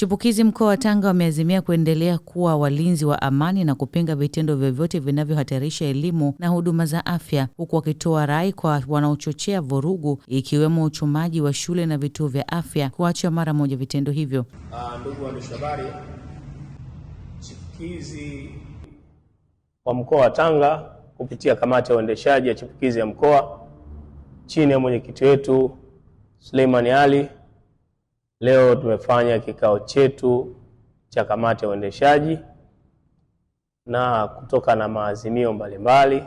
Chipukizi mkoa wa Tanga wameazimia kuendelea kuwa walinzi wa amani na kupinga vitendo vyovyote vinavyohatarisha elimu na huduma za afya, huku wakitoa rai kwa wanaochochea vurugu ikiwemo uchomaji wa shule na vituo vya afya kuacha mara moja vitendo hivyo. Ndugu waandishi habari, chipukizi wa mkoa wa Tanga kupitia kamati ya uendeshaji ya chipukizi ya mkoa chini ya mwenyekiti wetu Suleiman Ali, leo tumefanya kikao chetu cha kamati ya uendeshaji na kutoka na maazimio mbalimbali.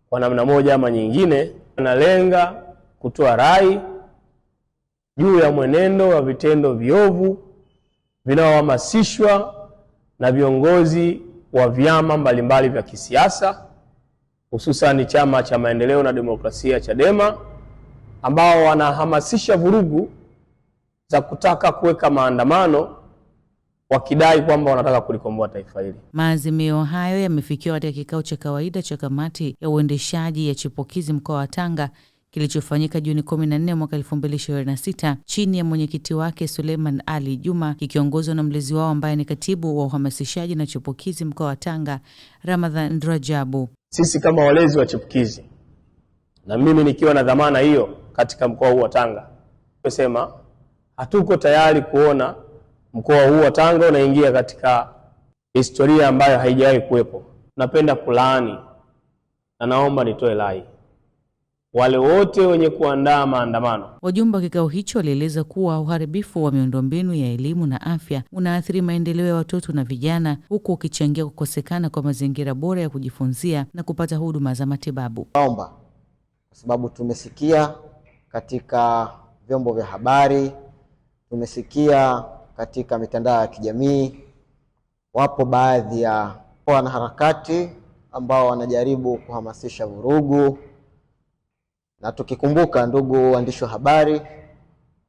Kwa namna moja ama nyingine analenga kutoa rai juu ya mwenendo wa vitendo viovu vinaohamasishwa na viongozi wa vyama mbalimbali vya kisiasa, hususan Chama cha Maendeleo na Demokrasia Chadema, ambao wanahamasisha vurugu za kutaka kuweka maandamano wakidai kwamba wanataka kulikomboa taifa hili. Maazimio hayo yamefikiwa katika kikao cha kawaida cha kamati ya uendeshaji ya chipukizi mkoa wa Tanga kilichofanyika Juni 14 mwaka 2026 chini ya mwenyekiti wake Suleiman Ali Juma, kikiongozwa na mlezi wao ambaye ni katibu wa uhamasishaji na chipukizi mkoa wa Tanga, Ramadhan Rajabu. Sisi kama walezi wa chipukizi, na mimi nikiwa na dhamana hiyo katika mkoa huu wa Tanga, tumesema hatuko tayari kuona mkoa huu wa Tanga unaingia katika historia ambayo haijawahi kuwepo. Napenda kulaani na naomba nitoe rai wale wote wenye kuandaa maandamano. Wajumbe wa kikao hicho walieleza kuwa uharibifu wa miundombinu ya elimu na afya unaathiri maendeleo ya watoto na vijana, huku ukichangia kukosekana kwa mazingira bora ya kujifunzia na kupata huduma za matibabu. Naomba, kwa sababu tumesikia katika vyombo vya habari, tumesikia katika mitandao ya kijamii, wapo baadhi ya wanaharakati ambao wanajaribu kuhamasisha vurugu. Na tukikumbuka, ndugu waandishi wa habari,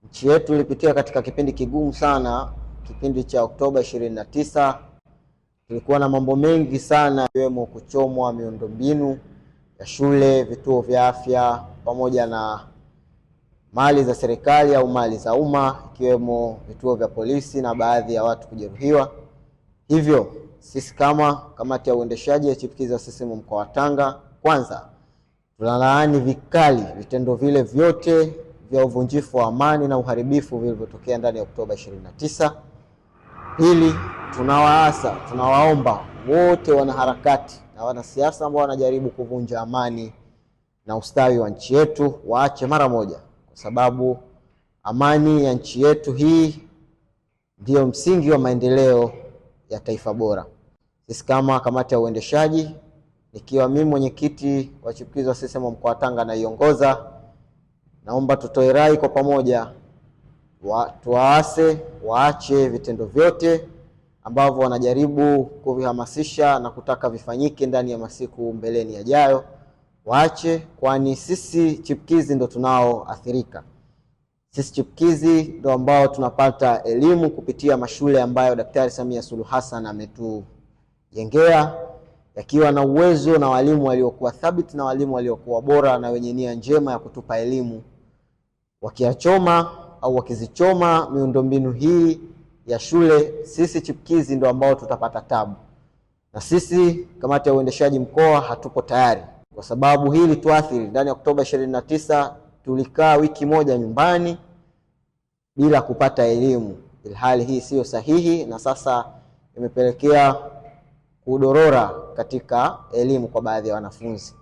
nchi yetu ilipitia katika kipindi kigumu sana, kipindi cha Oktoba 29. Kulikuwa na mambo mengi sana, ikiwemo kuchomwa miundombinu ya shule, vituo vya afya, pamoja na mali za serikali au mali za umma, ikiwemo vituo vya polisi na baadhi ya watu kujeruhiwa. Hivyo sisi kama kamati ya uendeshaji ya chipukizi wa CCM mkoa wa Tanga, kwanza tunalaani vikali vitendo vile vyote vya uvunjifu wa amani na uharibifu vilivyotokea ndani ya Oktoba 29. Pili, tunawaomba wote wanaharakati na wanasiasa ambao wanajaribu kuvunja amani na ustawi wa nchi yetu waache mara moja, kwa sababu amani ya nchi yetu hii ndiyo msingi wa maendeleo ya taifa bora. Sisi kama kamati ya uendeshaji, nikiwa mimi mwenyekiti wa chipukizi wa CCM mkoa wa Tanga naiongoza, naomba tutoe rai kwa pamoja, waache vitendo vyote ambavyo wanajaribu kuvihamasisha na kutaka vifanyike ndani ya masiku mbeleni yajayo. Waache, kwani sisi chipukizi ndo tunaoathirika. Sisi chipukizi ndo ambao tunapata elimu kupitia mashule ambayo Daktari Samia Suluhu Hassan ametujengea, yakiwa na uwezo na walimu waliokuwa thabiti na walimu waliokuwa bora na wenye nia njema ya kutupa elimu. Wakiachoma au wakizichoma miundombinu hii ya shule, sisi chipukizi ndo ambao tutapata tabu. Na sisi kamati ya uendeshaji mkoa hatupo tayari, kwa sababu hili tuathiri. Ndani ya Oktoba 29 tulikaa wiki moja nyumbani bila kupata elimu, ilhali hii sio sahihi, na sasa imepelekea kudorora katika elimu kwa baadhi ya wanafunzi.